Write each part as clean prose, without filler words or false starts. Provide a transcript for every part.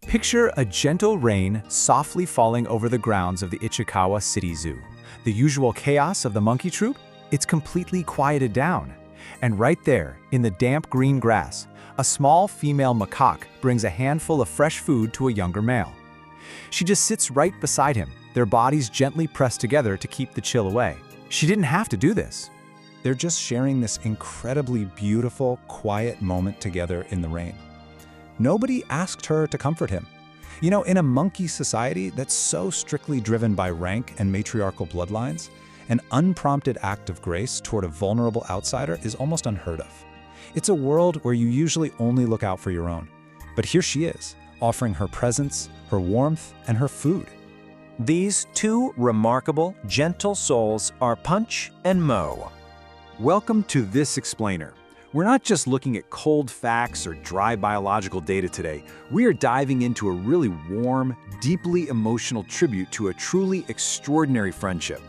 Picture a gentle rain softly falling over the grounds of the Ichikawa City Zoo. The usual chaos of the monkey troop, it's completely quieted down. And right there, in the damp green grass, a small female macaque brings a handful of fresh food to a younger male. She just sits right beside him, their bodies gently pressed together to keep the chill away. She didn't have to do this. They're just sharing this incredibly beautiful, quiet moment together in the rain. Nobody asked her to comfort him. You know, in a monkey society that's so strictly driven by rank and matriarchal bloodlines, an unprompted act of grace toward a vulnerable outsider is almost unheard of. It's a world where you usually only look out for your own. But here she is, offering her presence, her warmth, and her food. These two remarkable, gentle souls are Punch and Mo. Welcome to This Explainer. We're not just looking at cold facts or dry biological data today. We are diving into a really warm, deeply emotional tribute to a truly extraordinary friendship.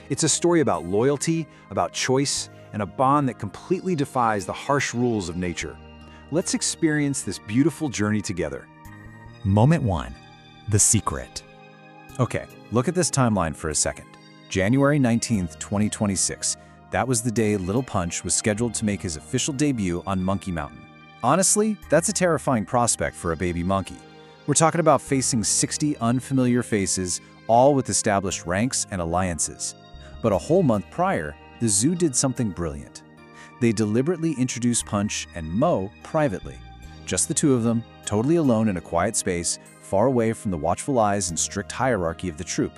It's a story about loyalty, about choice, and a bond that completely defies the harsh rules of nature. Let's experience this beautiful journey together. Moment 1. The secret. Okay, look at this timeline for a second. January 19th, 2026. That was the day Little Punch was scheduled to make his official debut on Monkey Mountain. Honestly, that's a terrifying prospect for a baby monkey. We're talking about facing 60 unfamiliar faces, all with established ranks and alliances. But a whole month prior, the zoo did something brilliant. They deliberately introduced Punch and Mo privately. Just the two of them, totally alone in a quiet space, far away from the watchful eyes and strict hierarchy of the troop.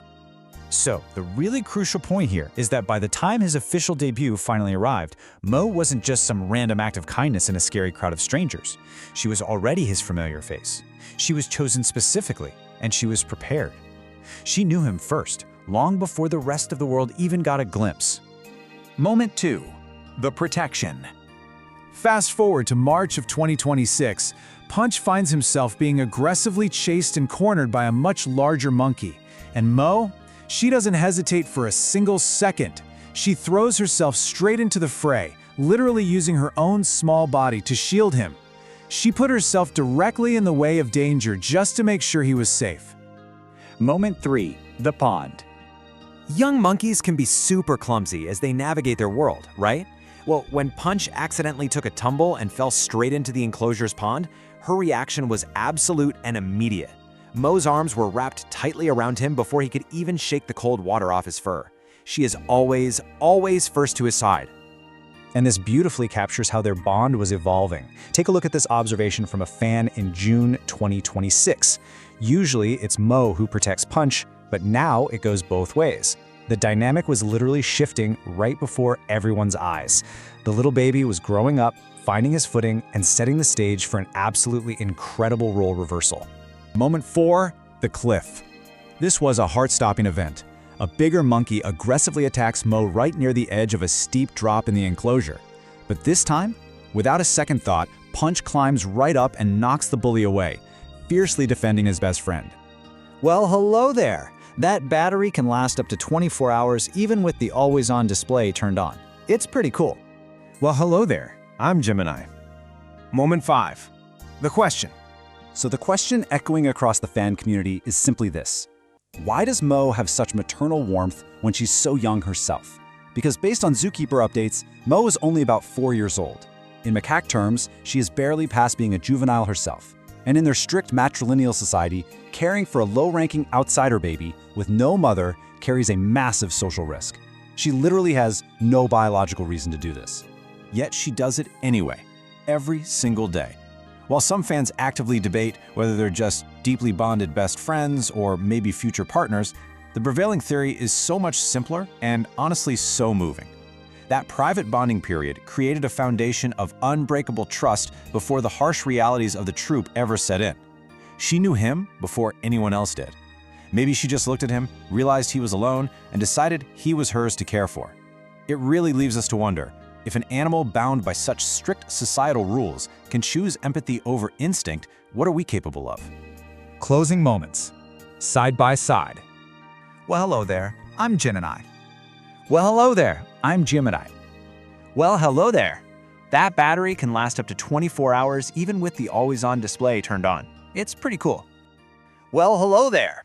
So, the really crucial point here is that by the time his official debut finally arrived, Mo wasn't just some random act of kindness in a scary crowd of strangers. She was already his familiar face. She was chosen specifically, and she was prepared. She knew him first, long before the rest of the world even got a glimpse. Moment 2. The protection. Fast forward to March of 2026, Punch finds himself being aggressively chased and cornered by a much larger monkey. And Mo? She doesn't hesitate for a single second. She throws herself straight into the fray, literally using her own small body to shield him. She put herself directly in the way of danger just to make sure he was safe. Moment 3. The pond. Young monkeys can be super clumsy as they navigate their world, right? Well, when Punch accidentally took a tumble and fell straight into the enclosure's pond, her reaction was absolute and immediate. Mo's arms were wrapped tightly around him before he could even shake the cold water off his fur. She is always, always first to his side. And this beautifully captures how their bond was evolving. Take a look at this observation from a fan in June 2026. Usually, it's Mo who protects Punch, but now it goes both ways. The dynamic was literally shifting right before everyone's eyes. The little baby was growing up, finding his footing, and setting the stage for an absolutely incredible role reversal. Moment 4. The cliff. This was a heart-stopping event. A bigger monkey aggressively attacks Mo right near the edge of a steep drop in the enclosure. But this time, without a second thought, Punch climbs right up and knocks the bully away, fiercely defending his best friend. Well, hello there. That battery can last up to 24 hours even with the always-on display turned on. It's pretty cool. Well, hello there. I'm Gemini. Moment 5. The question. So the question echoing across the fan community is simply this. Why does Mo have such maternal warmth when she's so young herself? Because based on zookeeper updates, Mo is only about 4 years old. In macaque terms, she is barely past being a juvenile herself. And in their strict matrilineal society, caring for a low-ranking outsider baby with no mother carries a massive social risk. She literally has no biological reason to do this. Yet she does it anyway, every single day. While some fans actively debate whether they're just deeply bonded best friends or maybe future partners, the prevailing theory is so much simpler and honestly so moving. That private bonding period created a foundation of unbreakable trust before the harsh realities of the troop ever set in. She knew him before anyone else did. Maybe she just looked at him, realized he was alone, and decided he was hers to care for. It really leaves us to wonder, if an animal bound by such strict societal rules can choose empathy over instinct, what are we capable of? Closing moments. Side by side. Well, hello there. I'm Gemini. Well, hello there. I'm Gemini. Well, hello there. That battery can last up to 24 hours even with the always-on display turned on. It's pretty cool. Well, hello there.